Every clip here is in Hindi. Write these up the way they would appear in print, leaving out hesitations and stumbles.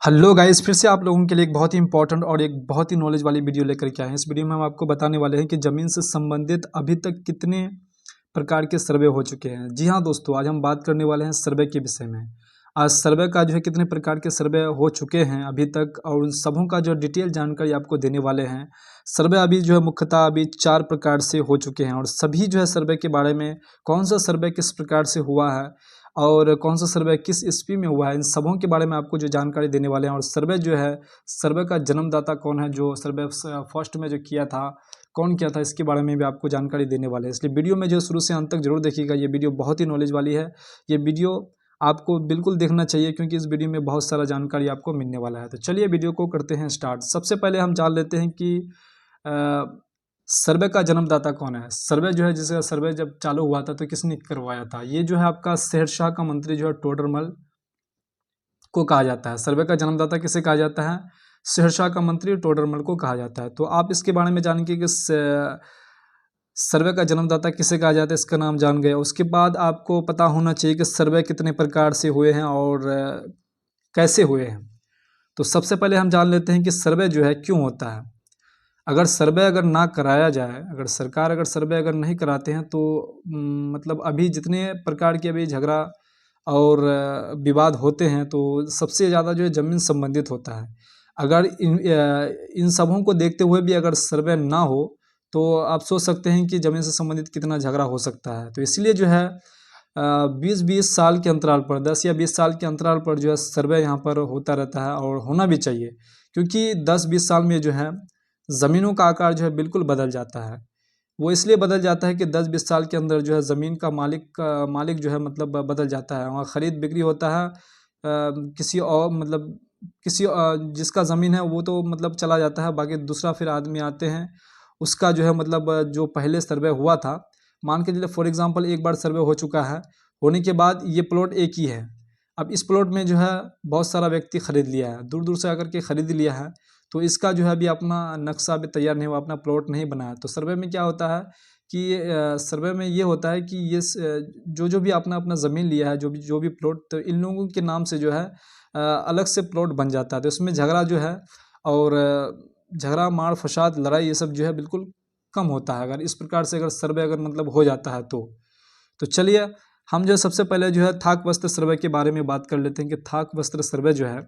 हेलो गाइस, फिर से आप लोगों के लिए एक बहुत ही इंपॉर्टेंट और एक बहुत ही नॉलेज वाली वीडियो लेकर के आए हैं। इस वीडियो में हम आपको बताने वाले हैं कि ज़मीन से संबंधित अभी तक कितने प्रकार के सर्वे हो चुके हैं। जी हाँ दोस्तों, आज हम बात करने वाले हैं सर्वे के विषय में। आज सर्वे का जो है कितने प्रकार के सर्वे हो चुके हैं अभी तक, और उन सबों का जो डिटेल जानकारी आपको देने वाले हैं। सर्वे अभी जो है मुख्यतः अभी 4 प्रकार से हो चुके हैं, और सभी जो है सर्वे के बारे में, कौन सा सर्वे किस प्रकार से हुआ है और कौन सा सर्वे किस ईस्वी में हुआ है, इन सबों के बारे में आपको जो जानकारी देने वाले हैं। और सर्वे जो है, सर्वे का जन्मदाता कौन है, जो सर्वे फर्स्ट में जो किया था, कौन किया था, इसके बारे में भी आपको जानकारी देने वाले हैं। इसलिए वीडियो में जो शुरू से अंत तक जरूर देखिएगा। ये वीडियो बहुत ही नॉलेज वाली है। ये वीडियो आपको बिल्कुल देखना चाहिए, क्योंकि इस वीडियो में बहुत सारा जानकारी आपको मिलने वाला है। तो चलिए वीडियो को करते हैं स्टार्ट। सबसे पहले हम जान लेते हैं कि सर्वे का जन्मदाता कौन है। सर्वे जो है, जिसका सर्वे जब चालू हुआ था तो किसने करवाया था? ये जो है आपका शेरशाह का मंत्री जो है टोडरमल को कहा जाता है। सर्वे का जन्मदाता किसे कहा जाता है? शेरशाह का मंत्री टोडरमल को कहा जाता है। तो आप इसके बारे में जानेंगे कि सर्वे का जन्मदाता किसे कहा जाता है, इसका नाम जान गए। उसके बाद आपको पता होना चाहिए कि सर्वे कितने प्रकार से हुए हैं और कैसे हुए हैं। तो सबसे पहले हम जान लेते हैं कि सर्वे जो है क्यों होता है। अगर सर्वे अगर ना कराया जाए, अगर सरकार अगर सर्वे अगर नहीं कराते हैं तो मतलब अभी जितने प्रकार के अभी झगड़ा और विवाद होते हैं, तो सबसे ज़्यादा जो है ज़मीन संबंधित होता है। अगर इन सबों को देखते हुए भी अगर सर्वे ना हो, तो आप सोच सकते हैं कि ज़मीन से संबंधित कितना झगड़ा हो सकता है। तो इसलिए जो है 20-20 साल के अंतराल पर, 10 या 20 साल के अंतराल पर जो है सर्वे यहाँ पर होता रहता है, और होना भी चाहिए। क्योंकि 10-20 साल में जो है ज़मीनों का आकार जो है बिल्कुल बदल जाता है। वो इसलिए बदल जाता है कि 10-20 साल के अंदर जो है ज़मीन का मालिक जो है मतलब बदल जाता है। वहाँ ख़रीद बिक्री होता है, किसी और मतलब किसी जिसका ज़मीन है वो तो मतलब चला जाता है, बाकी दूसरा फिर आदमी आते हैं, उसका जो है मतलब जो पहले सर्वे हुआ था, मान के चलिए फॉर एग्ज़ाम्पल एक बार सर्वे हो चुका है, होने के बाद ये प्लॉट एक ही है। अब इस प्लॉट में जो है बहुत सारा व्यक्ति ख़रीद लिया है, दूर-दूर से आकर के ख़रीद लिया है, तो इसका जो है अभी अपना नक्शा अभी तैयार नहीं हुआ, अपना प्लॉट नहीं बनाया। तो सर्वे में क्या होता है कि सर्वे में ये होता है कि ये जो भी अपना ज़मीन लिया है, जो भी प्लॉट, तो इन लोगों के नाम से जो है अलग से प्लॉट बन जाता है। तो इसमें झगड़ा जो है और झगड़ा मार फसाद लड़ाई ये सब जो है बिल्कुल कम होता है, अगर इस प्रकार से अगर सर्वे अगर मतलब हो जाता है तो चलिए हम जो सबसे पहले जो है थाक वस्त्र सर्वे के बारे में बात कर लेते हैं कि थाक वस्त्र सर्वे जो है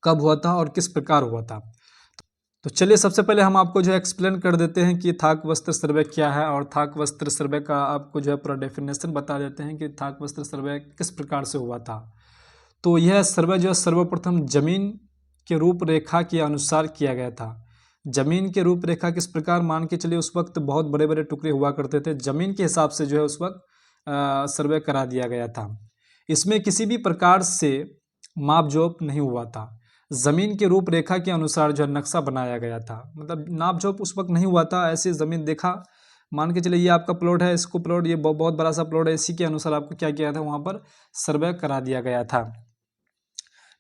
कब हुआ था और किस प्रकार हुआ था। तो चलिए सबसे पहले हम आपको जो है एक्सप्लेन कर देते हैं कि थाक वस्त्र सर्वे क्या है, और थाक वस्त्र सर्वे का आपको जो है पूरा डेफिनेशन बता देते हैं कि थाक वस्त्र सर्वे किस प्रकार से हुआ था। तो यह सर्वे जो है सर्वप्रथम जमीन के रूपरेखा के अनुसार किया गया था। जमीन के रूपरेखा किस प्रकार, मान के चलिए उस वक्त बहुत बड़े बड़े टुकड़े हुआ करते थे, जमीन के हिसाब से जो है उस वक्त सर्वे करा दिया गया था। इसमें किसी भी प्रकार से माप जोप नहीं हुआ था, ज़मीन के रूपरेखा के अनुसार जो है नक्शा बनाया गया था। मतलब नाप जोप उस वक्त नहीं हुआ था, ऐसे ज़मीन देखा, मान के चलिए ये आपका प्लॉट है, इसको प्लॉट ये बहुत बड़ा सा प्लॉट है, इसी के अनुसार आपको क्या किया था, वहाँ पर सर्वे करा दिया गया था।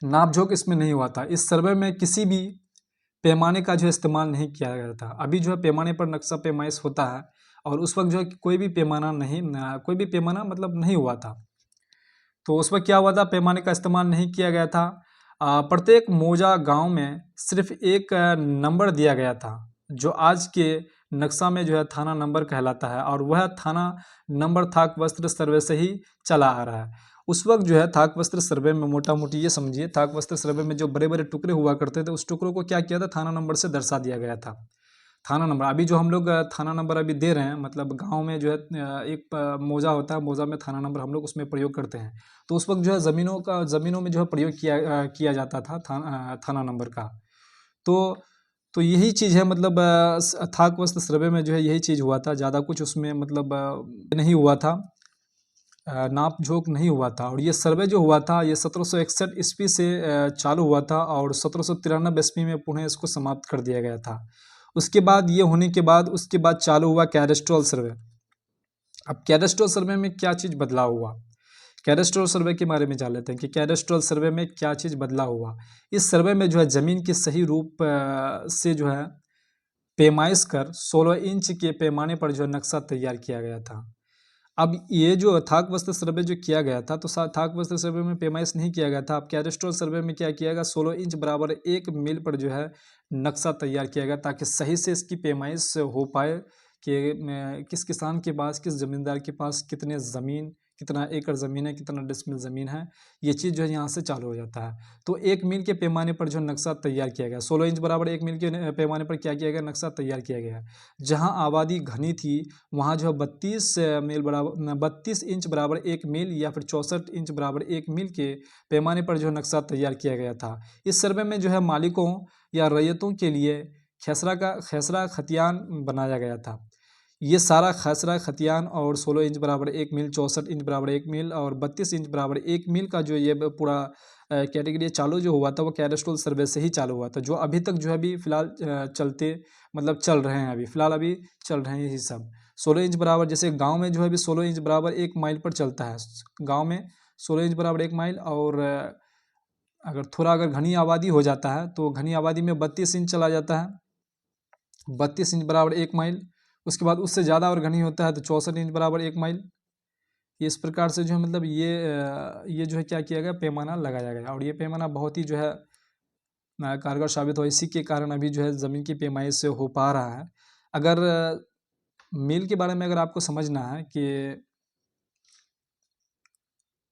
नाप जोक इसमें नहीं हुआ था। इस सर्वे में किसी भी पैमाने का जो इस्तेमाल नहीं किया गया था। अभी जो है पैमाने पर नक्शा पैमाइश होता है, और उस वक्त जो है कोई भी पैमाना मतलब नहीं हुआ था। तो उस वक्त क्या हुआ था, पैमाने का इस्तेमाल नहीं किया गया था। प्रत्येक मौजा गांव में सिर्फ एक नंबर दिया गया था, जो आज के नक्शा में जो है थाना नंबर कहलाता है, और वह थाना नंबर थाक वस्त्र सर्वे से ही चला आ रहा है। उस वक्त जो है थाक वस्त्र सर्वे में मोटा मोटी ये समझिए, थाक वस्त्र सर्वे में जो बड़े बड़े टुकड़े हुआ करते थे, उस टुकड़ों को क्या किया था, थाना नंबर से दर्शा दिया गया था। थाना नंबर, अभी जो हम लोग थाना नंबर अभी दे रहे हैं, मतलब गांव में जो है एक मौजा होता है, मौजा में थाना नंबर हम लोग उसमें प्रयोग करते हैं। तो उस वक्त जो है ज़मीनों में जो है प्रयोग किया जाता था थाना नंबर का। तो तो यही चीज़ है, मतलब थाक वस्त्र सर्वे में जो है यही चीज़ हुआ था, ज़्यादा कुछ उसमें मतलब नहीं हुआ था, नाप झोंक नहीं हुआ था। और ये सर्वे जो हुआ था ये 1761 ईस्वी से चालू हुआ था, और 1793 ईस्वी में पुनः इसको समाप्त कर दिया गया था। उसके बाद ये होने के बाद उसके बाद चालू हुआ कैडेस्ट्रल सर्वे। अब कैडेस्ट्रल सर्वे में क्या चीज़ बदलाव हुआ, कैडेस्ट्रल सर्वे के बारे में जान लेते हैं कि कैडेस्ट्रल सर्वे में क्या चीज़ बदलाव हुआ। इस सर्वे में जो है ज़मीन के सही रूप से जो है पैमाइश कर 16 इंच के पैमाने पर जो है नक्शा तैयार किया गया था। अब ये जो थाक बस्तर सर्वे जो किया गया था, तो थाक बस्तर सर्वे में पैमाइश नहीं किया गया था। अब कैडेस्ट्रल सर्वे में क्या किया गया, 16 इंच बराबर 1 मील पर जो है नक्शा तैयार किया गया, ताकि सही से इसकी पैमाइश हो पाए कि किस किसान के पास, किस ज़मींदार के पास कितने ज़मीन, कितना एकड़ ज़मीन है, कितना डिसमिल ज़मीन है, ये चीज़ जो है यहाँ से चालू हो जाता है। तो 1 मील के पैमाने पर जो नक्शा तैयार किया गया, 16 इंच बराबर 1 मील के पैमाने पर क्या किया गया, नक्शा तैयार किया गया। जहाँ आबादी घनी थी वहाँ जो है 32 इंच बराबर 1 मील या फिर 64 इंच बराबर 1 मील के पैमाने पर जो नक्शा तैयार किया गया था। इस सर्वे में जो है मालिकों या रैयतों के लिए खसरा खतियान बनाया गया था। ये सारा खसरा खतियान और 16 इंच बराबर 1 मील, 64 इंच बराबर 1 मील और 32 इंच बराबर 1 मील का जो ये पूरा कैटेगरी चालू जो हुआ था, वो कैडेस्ट्रल सर्वे से ही चालू हुआ था, जो अभी तक जो है अभी फ़िलहाल चल रहे हैं, अभी फ़िलहाल अभी चल रहे हैं यही सब। 16 इंच बराबर, जैसे गाँव में जो है अभी 16 इंच बराबर 1 माइल पर चलता है, गाँव में 16 इंच बराबर 1 माइल। और अगर घनी आबादी हो जाता है तो घनी आबादी में 32 इंच चला जाता है, 32 इंच बराबर 1 माइल। उसके बाद उससे ज़्यादा और घनी होता है तो 64 इंच बराबर 1 माइल। इस प्रकार से जो है ये जो है क्या किया गया, पैमाना लगाया गया, और ये पैमाना बहुत ही जो है कारगर साबित हुआ। इसी के कारण अभी जो है ज़मीन की पैमाइश से हो पा रहा है। अगर मील के बारे में अगर आपको समझना है कि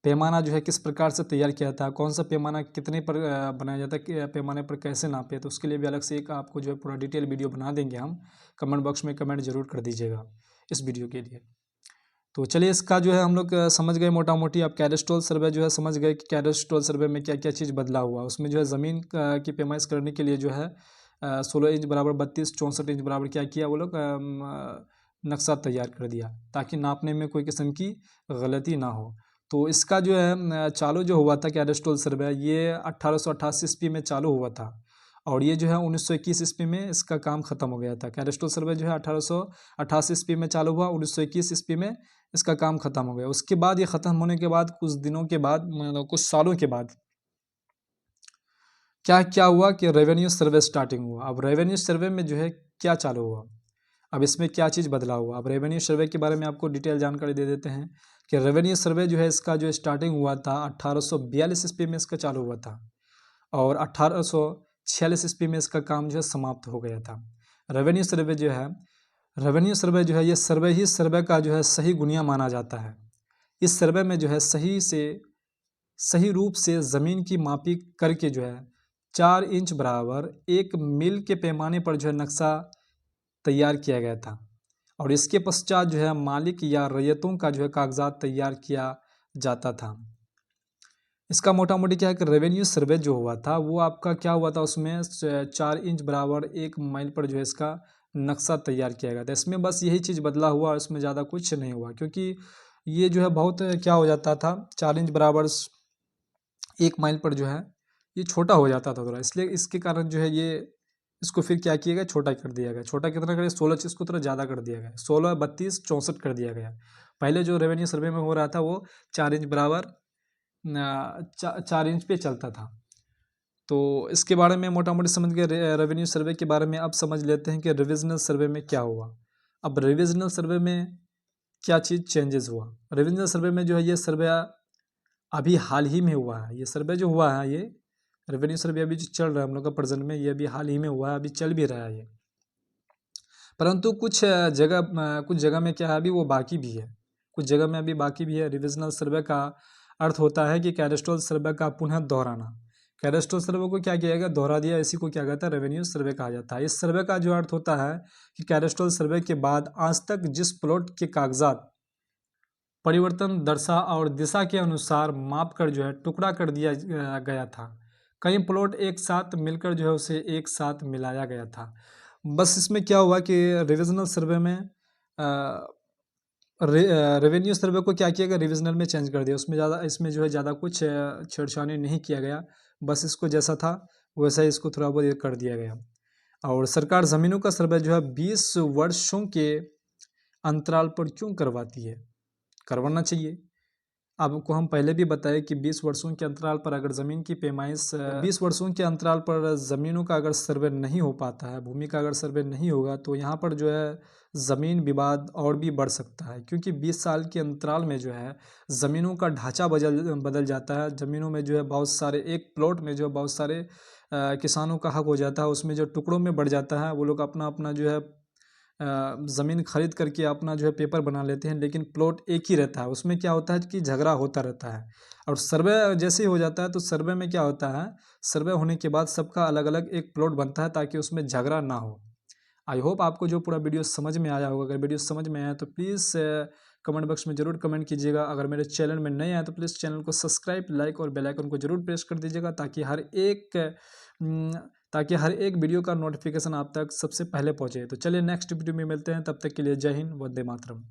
पैमाना जो है किस प्रकार से तैयार किया था, कौन सा पैमाना कितने पर बनाया जाता है, कि पैमाने पर कैसे नापे, तो उसके लिए भी अलग से एक आपको जो है पूरा डिटेल वीडियो बना देंगे हम। कमेंट बॉक्स में कमेंट जरूर कर दीजिएगा इस वीडियो के लिए। तो चलिए, इसका जो है हम लोग समझ गए मोटा मोटी। अब कैडेस्ट्रल सर्वे जो है समझ गए कि कैडेस्ट्रल सर्वे में क्या क्या चीज़ बदला हुआ। उसमें जो है ज़मीन की पैमाइश करने के लिए जो है 16 इंच बराबर 32, 64 इंच बराबर क्या किया वो लोग, नक्शा तैयार कर दिया, ताकि नापने में कोई किस्म की गलती ना हो। तो इसका जो है चालू जो हुआ था कैडेस्ट्रल सर्वे, ये 1888 ईस्वी में चालू हुआ था, और ये जो है 1921 ईस्वी में इसका काम खत्म हो गया था। कैडेस्ट्रल सर्वे जो है 1888 ईस्वी में चालू हुआ, 1921 ईस्वी में इसका काम खत्म हो गया। उसके बाद ये ख़त्म होने के बाद कुछ दिनों के बाद, मतलब कुछ सालों के बाद क्या क्या हुआ कि रेवेन्यू सर्वे स्टार्टिंग हुआ। अब रेवेन्यू सर्वे में जो है क्या चालू हुआ, अब इसमें क्या चीज़ बदला हुआ। अब रेवेन्यू सर्वे के बारे में आपको डिटेल जानकारी दे देते हैं कि रेवेन्यू सर्वे जो है इसका जो स्टार्टिंग हुआ था 1842 ईस्वी में इसका चालू हुआ था, और 1846 ईस्वी में इसका काम जो है समाप्त हो गया था। रेवेन्यू सर्वे जो है ये सर्वे का जो है सही गुनिया माना जाता है। इस सर्वे में जो है सही रूप से ज़मीन की मापी करके जो है 4 इंच बराबर 1 मील के पैमाने पर जो है नक्शा तैयार किया गया था, और इसके पश्चात जो है मालिक या रैयतों का जो है कागजात तैयार किया जाता था। इसका मोटा मोटी क्या है कि रेवेन्यू सर्वे जो हुआ था वो आपका क्या हुआ था, उसमें 4 इंच बराबर 1 माइल पर जो है इसका नक्शा तैयार किया गया था। इसमें बस यही चीज़ बदला हुआ, और इसमें ज़्यादा कुछ नहीं हुआ, क्योंकि ये जो है बहुत क्या हो जाता था, 4 इंच बराबर 1 माइल पर जो है ये छोटा हो जाता था थोड़ा, इसलिए इसके कारण जो है ये इसको फिर क्या किया गया, छोटा कर दिया गया। छोटा कितना कर दिया, 16 चीज़ को थोड़ा ज़्यादा कर दिया गया, 16, 32, 64 कर दिया गया। पहले जो रेवेन्यू सर्वे में हो रहा था वो 4 इंच बराबर 4 इंच पे चलता था। तो इसके बारे में मोटा मोटी समझ गए रेवेन्यू सर्वे के बारे में। अब समझ लेते हैं कि रिविजनल सर्वे में क्या हुआ। अब रिविजनल सर्वे में क्या चीज़ चेंजेस हुआ। रिविजनल सर्वे में जो है ये सर्वे अभी हाल ही में हुआ है। ये सर्वे जो हुआ है, ये रेवेन्यू सर्वे अभी जो चल रहा है हम लोग का प्रेजेंट में, ये अभी हाल ही में हुआ है, अभी चल भी रहा है ये। परंतु कुछ जगह में क्या है, अभी वो बाकी भी है, कुछ जगह में अभी बाकी भी है। रिविजनल सर्वे का अर्थ होता है कि कैडेस्ट्रल सर्वे का पुनः दोहराना। कैडेस्ट्रल सर्वे को क्या किया गया, दोहरा दिया, इसी को क्या कहता है, रेवेन्यू सर्वे कहा जाता है। इस सर्वे का जो अर्थ होता है कि कैडेस्ट्रल सर्वे के बाद आज तक जिस प्लॉट के कागजात परिवर्तन दशा और दिशा के अनुसार माप कर जो है टुकड़ा कर दिया गया था, कई प्लॉट एक साथ मिलकर जो है उसे एक साथ मिलाया गया था। बस इसमें क्या हुआ कि रिविजनल सर्वे में रेवेन्यू सर्वे को क्या किया गया, रिविजनल में चेंज कर दिया। इसमें जो है ज़्यादा कुछ छेड़छाड़ी नहीं किया गया, बस इसको जैसा था वैसा ही इसको थोड़ा बहुत कर दिया गया। और सरकार ज़मीनों का सर्वे जो है 20 वर्षों के अंतराल पर क्यों करवाती है, करवाना चाहिए। आपको हम पहले भी बताए कि 20 वर्षों के अंतराल पर अगर ज़मीन की पैमाइश 20 वर्षों के अंतराल पर ज़मीनों का अगर सर्वे नहीं हो पाता है, भूमि का अगर सर्वे नहीं होगा, तो यहाँ पर जो है ज़मीन विवाद और भी बढ़ सकता है, क्योंकि 20 साल के अंतराल में जो है ज़मीनों का ढांचा बदल जाता है। ज़मीनों में जो है बहुत सारे, एक प्लॉट में जो है बहुत सारे किसानों का हक हो जाता है, उसमें जो टुकड़ों में बढ़ जाता है। वो लोग अपना अपना जो है ज़मीन खरीद करके अपना जो है पेपर बना लेते हैं, लेकिन प्लॉट एक ही रहता है। उसमें क्या होता है कि झगड़ा होता रहता है। और सर्वे जैसे ही हो जाता है तो सर्वे में क्या होता है, सर्वे होने के बाद सबका अलग अलग एक प्लॉट बनता है ताकि उसमें झगड़ा ना हो। आई होप आपको जो पूरा वीडियो समझ में आया होगा। अगर वीडियो समझ में आया तो प्लीज़ कमेंट बॉक्स में ज़रूर कमेंट कीजिएगा। अगर मेरे चैनल में नए आए तो प्लीज़ चैनल को सब्सक्राइब, लाइक और बेल आइकन को ज़रूर प्रेस कर दीजिएगा, ताकि हर एक वीडियो का नोटिफिकेशन आप तक सबसे पहले पहुंचे। तो चलिए नेक्स्ट वीडियो में मिलते हैं, तब तक के लिए जय हिंद, वंदे मातरम।